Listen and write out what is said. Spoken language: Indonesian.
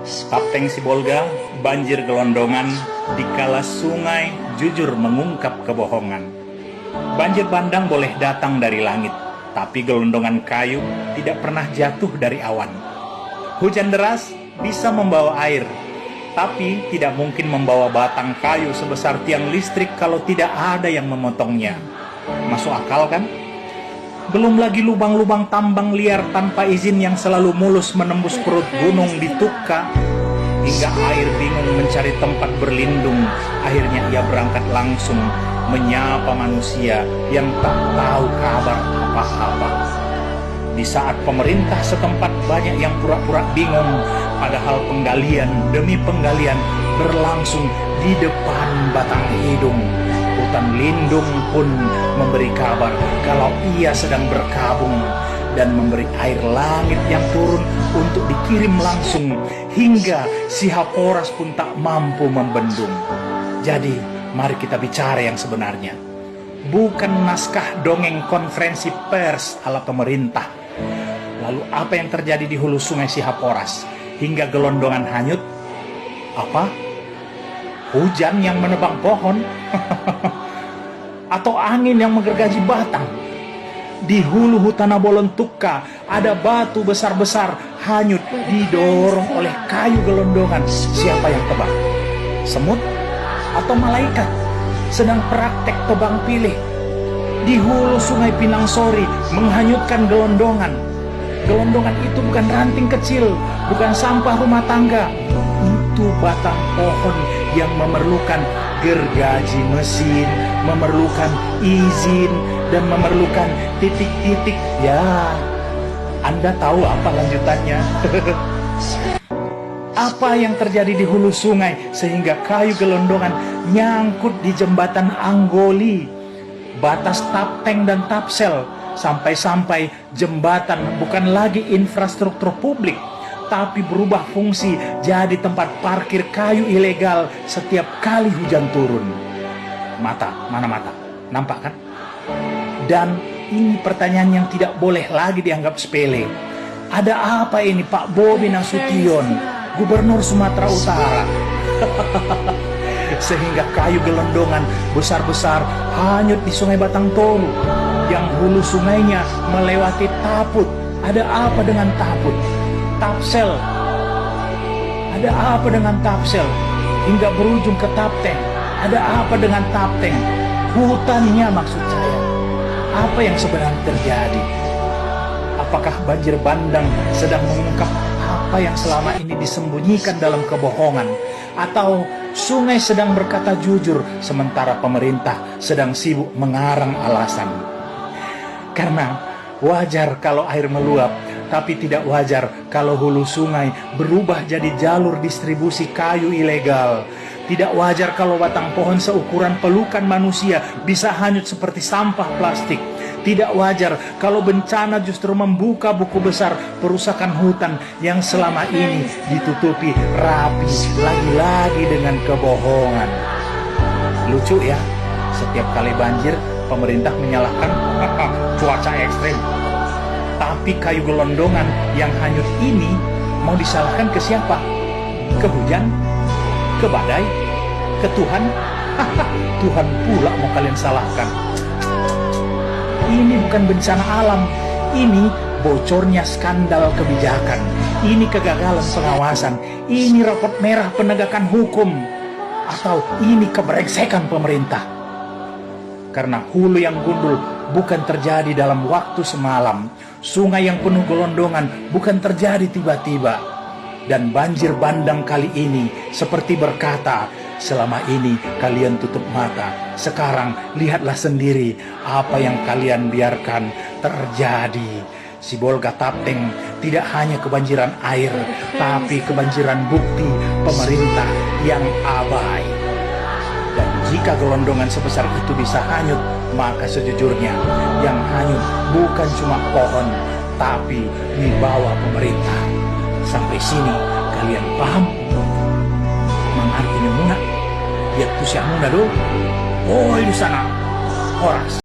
Kapten Sibolga, banjir gelondongan, dikala sungai jujur mengungkap kebohongan. Banjir bandang boleh datang dari langit, tapi gelondongan kayu tidak pernah jatuh dari awan. Hujan deras bisa membawa air, tapi tidak mungkin membawa batang kayu sebesar tiang listrik kalau tidak ada yang memotongnya. Masuk akal kan? Belum lagi lubang-lubang tambang liar tanpa izin yang selalu mulus menembus perut gunung di Tukka, hingga air bingung mencari tempat berlindung. Akhirnya ia berangkat langsung menyapa manusia yang tak tahu kabar apa-apa. Di saat pemerintah setempat banyak yang pura-pura bingung, padahal penggalian demi penggalian berlangsung di depan batang hidung. Hutan lindung pun memberi kabar kalau ia sedang berkabung dan memberi air langit yang turun untuk dikirim langsung, hingga si Haporas pun tak mampu membendung. Jadi mari kita bicara yang sebenarnya, bukan naskah dongeng konferensi pers ala pemerintah. Lalu apa yang terjadi di hulu sungai si Haporas hingga gelondongan hanyut? Apa? Hujan yang menebang pohon? Atau angin yang menggergaji batang? Di hulu hutan Abolon Tukka ada batu besar-besar hanyut didorong oleh kayu gelondongan. Siapa yang tebang? Semut atau malaikat sedang praktek tebang pilih? Di hulu sungai Pinangsori menghanyutkan gelondongan. Gelondongan itu bukan ranting kecil, bukan sampah rumah tangga. Itu batang pohon yang memerlukan gergaji mesin, memerlukan izin, dan memerlukan titik-titik. Ya, Anda tahu apa lanjutannya? Apa yang terjadi di hulu sungai sehingga kayu gelondongan nyangkut di jembatan Anggoli, batas Tapteng dan Tapsel, sampai-sampai jembatan bukan lagi infrastruktur publik, tapi berubah fungsi jadi tempat parkir kayu ilegal setiap kali hujan turun. Mana mata? Nampak kan? Dan ini pertanyaan yang tidak boleh lagi dianggap sepele. Ada apa ini Pak Bobi Nasution, Gubernur Sumatera Utara? Sehingga kayu gelondongan besar-besar hanyut di Sungai Batang Toru yang hulu sungainya melewati Taput. Ada apa dengan Taput? Tapsel, ada apa dengan Tapsel? Hingga berujung ke Tapteng, ada apa dengan Tapteng? Hutannya maksud saya. Apa yang sebenarnya terjadi? Apakah banjir bandang sedang mengungkap apa yang selama ini disembunyikan dalam kebohongan? Atau sungai sedang berkata jujur sementara pemerintah sedang sibuk mengarang alasan? Karena wajar kalau air meluap, tapi tidak wajar kalau hulu sungai berubah jadi jalur distribusi kayu ilegal. Tidak wajar kalau batang pohon seukuran pelukan manusia bisa hanyut seperti sampah plastik. Tidak wajar kalau bencana justru membuka buku besar perusakan hutan yang selama ini ditutupi rapi lagi-lagi dengan kebohongan. Lucu ya, setiap kali banjir pemerintah menyalahkan cuaca ekstrim. Tapi kayu gelondongan yang hanyut ini mau disalahkan ke siapa? Ke hujan? Ke badai? Ke Tuhan? Tuhan pula mau kalian salahkan. Ini bukan bencana alam. Ini bocornya skandal kebijakan. Ini kegagalan pengawasan. Ini rapot merah penegakan hukum. Atau ini kebrengsekan pemerintah. Karena hulu yang gundul bukan terjadi dalam waktu semalam. Sungai yang penuh gelondongan bukan terjadi tiba-tiba. Dan banjir bandang kali ini seperti berkata, selama ini kalian tutup mata. Sekarang lihatlah sendiri apa yang kalian biarkan terjadi. Sibolga Tapteng tidak hanya kebanjiran air, tapi kebanjiran bukti pemerintah yang abai. Dan jika gelondongan sebesar itu bisa hanyut, maka sejujurnya yang hanyut bukan cuma pohon, tapi wibawa pemerintah. Sampai sini kalian paham? Mengartinya muna, lihat tuh siang muna dulu. Oh di sana, Horas.